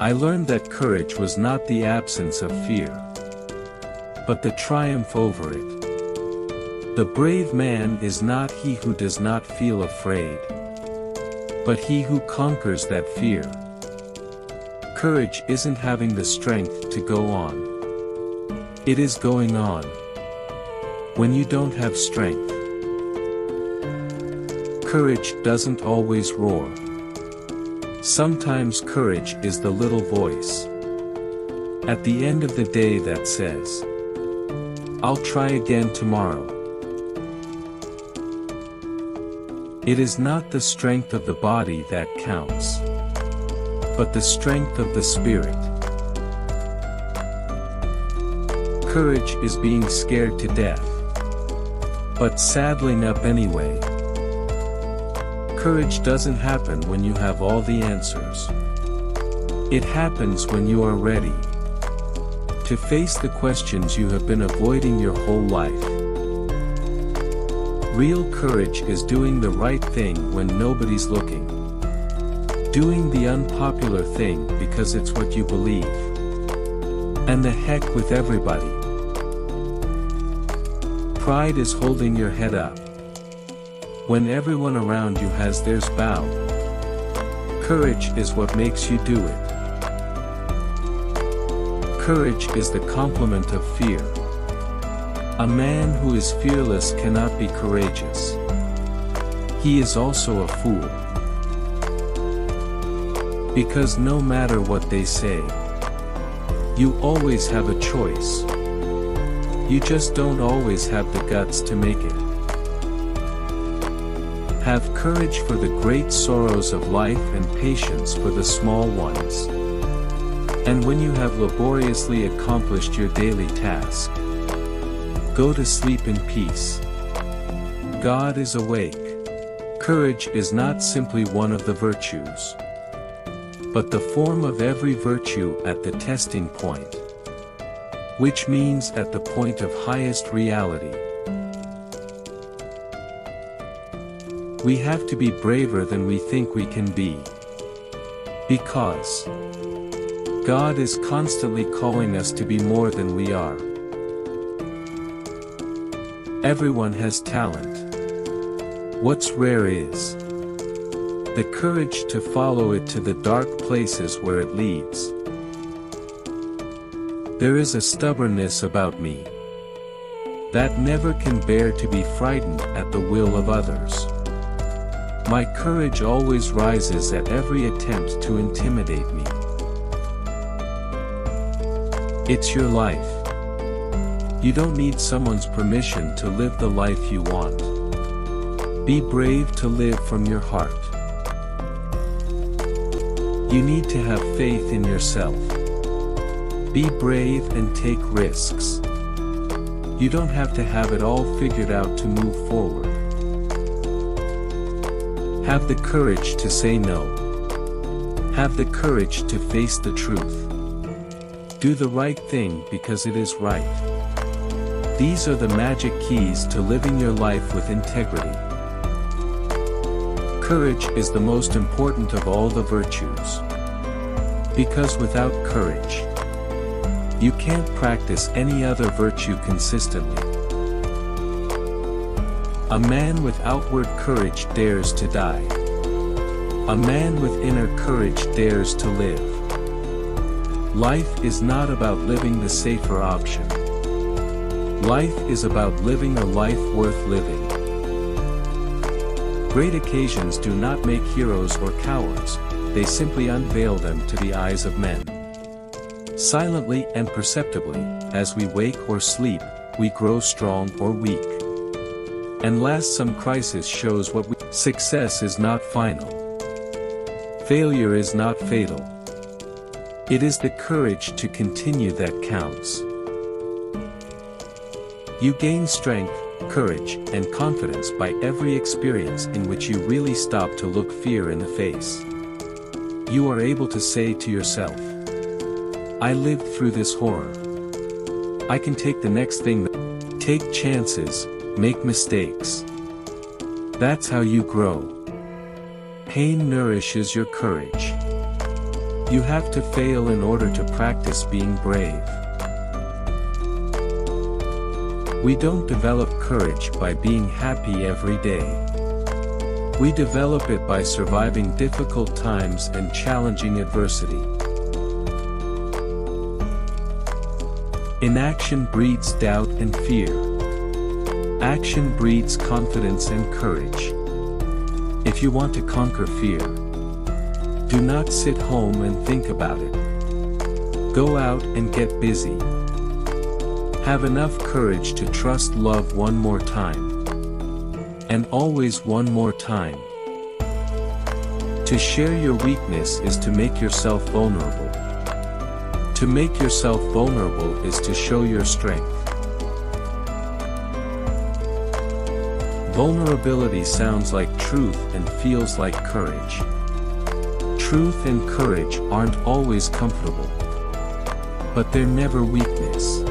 I learned that courage was not the absence of fear, but the triumph over it. The brave man is not he who does not feel afraid, but he who conquers that fear. Courage isn't having the strength to go on. It is going on when you don't have strength. Courage doesn't always roar. Sometimes courage is the little voice at the end of the day that says, "I'll try again tomorrow." It is not the strength of the body that counts, but the strength of the spirit. Courage is being scared to death, but saddling up anyway. Courage doesn't happen when you have all the answers. It happens when you are ready to face the questions you have been avoiding your whole life. Real courage is doing the right thing when nobody's looking. Doing the unpopular thing because it's what you believe. And the heck with everybody. Pride is holding your head up when everyone around you has theirs bowed. Courage is what makes you do it. Courage is the complement of fear. A man who is fearless cannot be courageous. He is also a fool. Because no matter what they say, you always have a choice. You just don't always have the guts to make it. Have courage for the great sorrows of life and patience for the small ones. And when you have laboriously accomplished your daily task, go to sleep in peace. God is awake. Courage is not simply one of the virtues, but the form of every virtue at the testing point, which means at the point of highest reality. We have to be braver than we think we can be, because God is constantly calling us to be more than we are. Everyone has talent. What's rare is the courage to follow it to the dark places where it leads. There is a stubbornness about me that never can bear to be frightened at the will of others. My courage always rises at every attempt to intimidate me. It's your life. You don't need someone's permission to live the life you want. Be brave to live from your heart. You need to have faith in yourself. Be brave and take risks. You don't have to have it all figured out to move forward. Have the courage to say no. Have the courage to face the truth. Do the right thing because it is right. These are the magic keys to living your life with integrity. Courage is the most important of all the virtues. Because without courage, you can't practice any other virtue consistently. A man with outward courage dares to die. A man with inner courage dares to live. Life is not about living the safer option. Life is about living a life worth living. Great occasions do not make heroes or cowards, they simply unveil them to the eyes of men. Silently and perceptibly, as we wake or sleep, we grow strong or weak. And last some crisis shows what we... Success is not final. Failure is not fatal. It is the courage to continue that counts. You gain strength, courage, and confidence by every experience in which you really stop to look fear in the face. You are able to say to yourself, I lived through this horror. I can take the next thing. Take chances, make mistakes. That's how you grow. Pain nourishes your courage. You have to fail in order to practice being brave. We don't develop courage by being happy every day. We develop it by surviving difficult times and challenging adversity. Inaction breeds doubt and fear. Action breeds confidence and courage. If you want to conquer fear, do not sit home and think about it. Go out and get busy. Have enough courage to trust love one more time. And always one more time. To share your weakness is to make yourself vulnerable. To make yourself vulnerable is to show your strength. Vulnerability sounds like truth and feels like courage. Truth and courage aren't always comfortable. But they're never weakness.